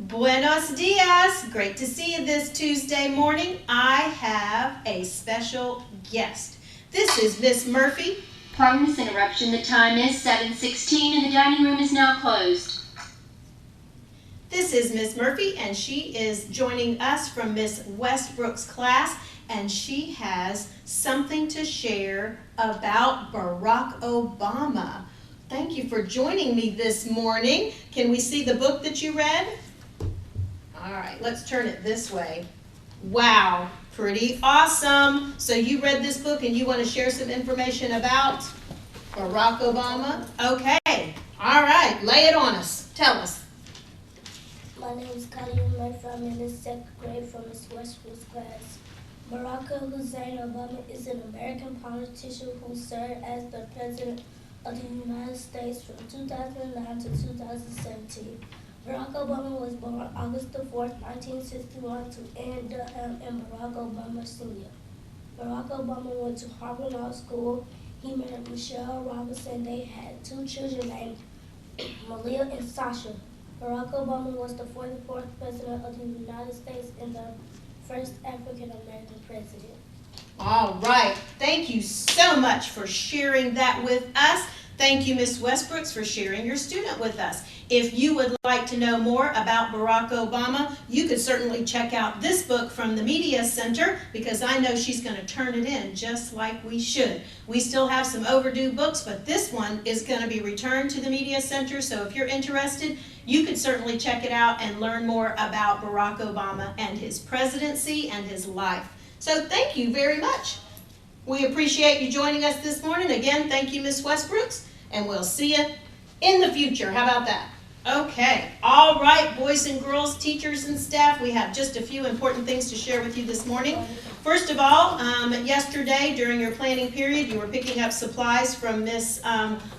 Buenos dias. Great to see you this Tuesday morning. I have a special guest. This is Miss Murphy. Pardon this interruption. The time is 7:16 and the dining room is now closed. This is Miss Murphy, and she is joining us from Miss Westbrook's class, and she has something to share about Barack Obama. Thank you for joining me this morning. Can we see the book that you read? All right, let's turn it this way. Wow, pretty awesome. So you read this book and you want to share some information about Barack Obama? Okay, all right, lay it on us. Tell us. My name is Khalil Murphy. I'm in the second grade from Miss Westbrook's class. Barack Hussein Obama is an American politician who served as the President of the United States from 2009 to 2017. Barack Obama was born August 4th, 1961 to Ann Durham and Barack Obama Sr. Barack Obama went to Harvard Law School. He married Michelle Robinson. They had two children named Malia and Sasha. Barack Obama was the 44th President of the United States and the first African-American president. All right. Thank you so much for sharing that with us. Thank you, Ms. Westbrooks, for sharing your student with us. If you would like to know more about Barack Obama, you could certainly check out this book from the Media Center, because I know she's going to turn it in just like we should. We still have some overdue books, but this one is going to be returned to the Media Center, so if you're interested, you could certainly check it out and learn more about Barack Obama and his presidency and his life. So thank you very much. We appreciate you joining us this morning. Again, thank you, Ms. Westbrooks, and we'll see you in the future. How about that? Okay. All right, boys and girls, teachers and staff, we have just a few important things to share with you this morning. First of all, yesterday during your planning period, you were picking up supplies from Miss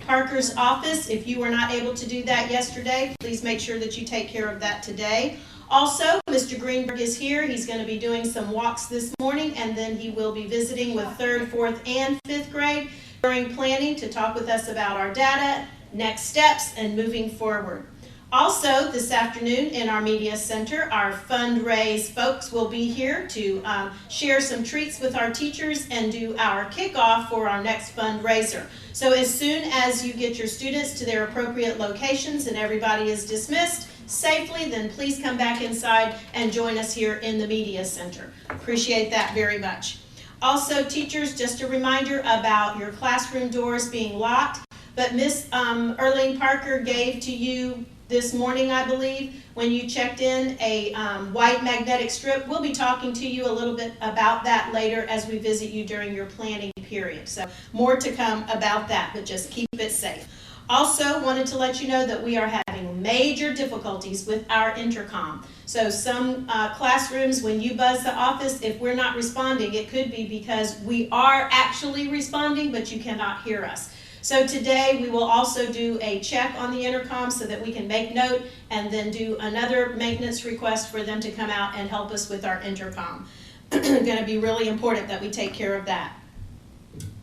Parker's office. If you were not able to do that yesterday, please make sure that you take care of that today. Also, Mr. Greenberg is here. He's going to be doing some walks this morning, and then he will be visiting with 3rd, 4th, and 5th grade during planning to talk with us about our data, next steps, and moving forward. Also, this afternoon in our Media Center, our fundraise folks will be here to share some treats with our teachers and do our kickoff for our next fundraiser. So as soon as you get your students to their appropriate locations and everybody is dismissed safely, then please come back inside and join us here in the Media Center. Appreciate that very much. Also, teachers, just a reminder about your classroom doors being locked, but Miss Erlene Parker gave to you this morning, I believe, when you checked in, a white magnetic strip. We'll be talking to you a little bit about that later as we visit you during your planning period. So more to come about that, but just keep it safe. Also, wanted to let you know that we are having major difficulties with our intercom. So some classrooms, when you buzz the office, if we're not responding, it could be because we are actually responding, but you cannot hear us. So today we will also do a check on the intercom so that we can make note and then do another maintenance request for them to come out and help us with our intercom. Going to be really important that we take care of that.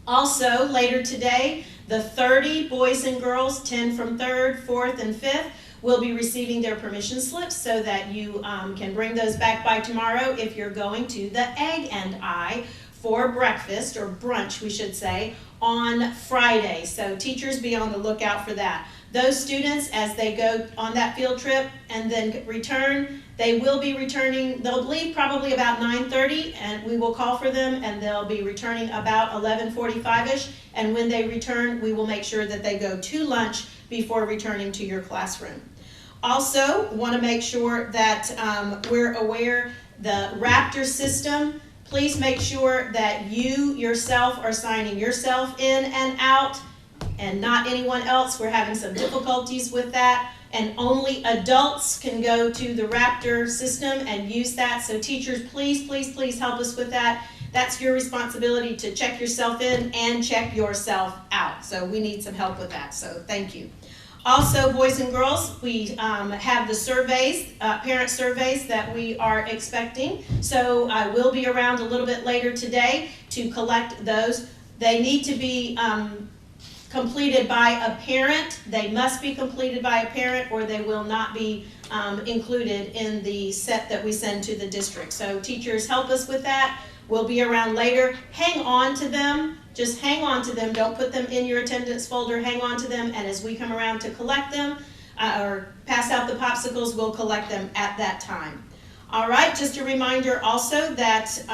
Also, later today, the 30 boys and girls, 10 from 3rd, 4th, and 5th, will be receiving their permission slips so that you can bring those back by tomorrow if you're going to the Egg and I for breakfast, or brunch we should say, on Friday. So teachers, be on the lookout for that. Those students, as they go on that field trip and then return, they will be returning, they'll leave probably about 9:30, and we will call for them, and they'll be returning about 11:45-ish, and when they return, we will make sure that they go to lunch before returning to your classroom. Also, want to make sure that we're aware the Raptor system. Please make sure that you yourself are signing yourself in and out, and not anyone else. We're having some difficulties with that, and only adults can go to the Raptor system and use that. So teachers, please, please, please help us with that. That's your responsibility to check yourself in and check yourself out. So we need some help with that, so thank you. Also, boys and girls, we have the surveys, parent surveys that we are expecting. So I will be around a little bit later today to collect those. They need to be completed by a parent. They must be completed by a parent or they will not be included in the set that we send to the district. So teachers, help us with that. We'll be around later. Hang on to them. Just hang on to them. Don't put them in your attendance folder. Hang on to them, and as we come around to collect them or pass out the popsicles, we'll collect them at that time. All right, just a reminder also that,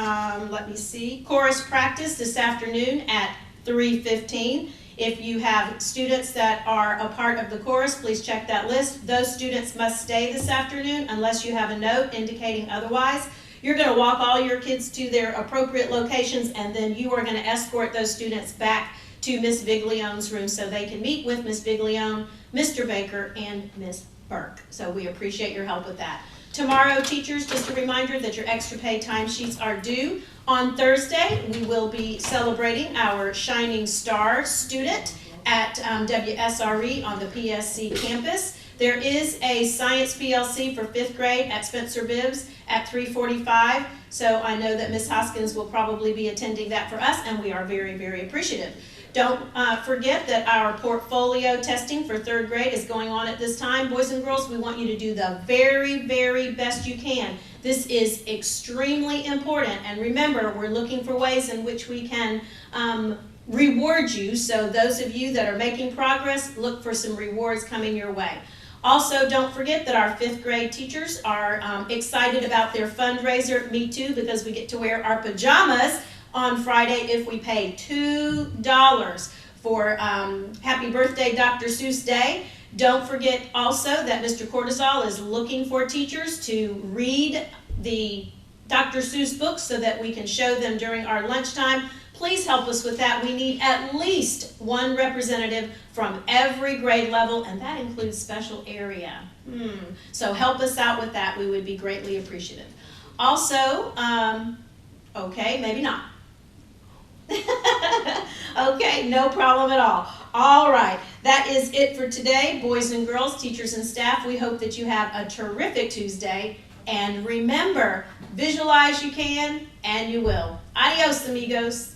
let me see, chorus practice this afternoon at 3:15. If you have students that are a part of the chorus, please check that list. Those students must stay this afternoon unless you have a note indicating otherwise. You're going to walk all your kids to their appropriate locations, and then you are going to escort those students back to Miss Viglione's room so they can meet with Miss Viglione, Mr. Baker, and Miss Burke. So we appreciate your help with that. Tomorrow, teachers, just a reminder that your extra pay timesheets are due. On Thursday, we will be celebrating our Shining Star student at WSRE on the PSC campus. There is a Science PLC for 5th grade at Spencer Bibbs at 3:45. So I know that Ms. Hoskins will probably be attending that for us, and we are very, very appreciative. Don't forget that our portfolio testing for 3rd grade is going on at this time. Boys and girls, we want you to do the very, very best you can. This is extremely important, and remember, we're looking for ways in which we can reward you. So those of you that are making progress, look for some rewards coming your way. Also, don't forget that our 5th grade teachers are excited about their fundraiser. Me too, because we get to wear our pajamas on Friday if we pay $2 for Happy Birthday Dr. Seuss Day. Don't forget also that Mr. Cortisol is looking for teachers to read the Dr. Seuss books so that we can show them during our lunchtime. Please help us with that. We need at least one representative from every grade level, and that includes special area. So help us out with that. We would be greatly appreciative. Also, okay, maybe not. Okay, no problem at all. All right, that is it for today. Boys and girls, teachers and staff, we hope that you have a terrific Tuesday. And remember, visualize you can, and you will. Adios, amigos.